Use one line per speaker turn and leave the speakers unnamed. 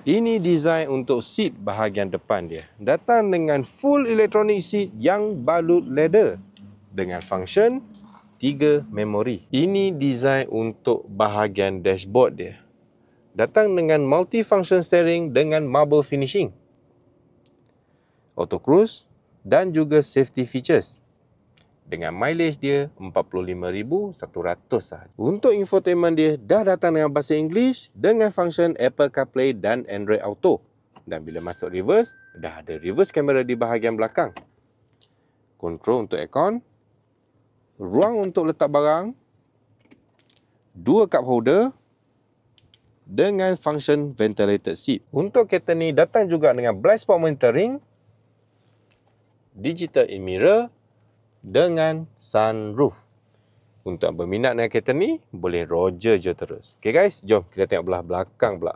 Ini design untuk seat bahagian depan dia. Datang dengan full electronic seat yang balut leather dengan function 3 memori. Ini design untuk bahagian dashboard dia. Datang dengan multi-function steering dengan marble finishing, auto cruise dan juga safety features. Dengan mileage dia 45,100 sahaja. Untuk infotainment dia dah datang dengan bahasa Inggeris dengan function Apple CarPlay dan Android Auto. Dan bila masuk reverse, dah ada reverse camera di bahagian belakang. Control untuk aircon, ruang untuk letak barang, 2 cup holder dengan function ventilated seat. Untuk kereta ni datang juga dengan blind spot monitoring, digital in mirror dengan sunroof. Untuk yang berminat dengan kereta ni, boleh roger je terus. Okay guys, jom kita tengok belah belakang pula.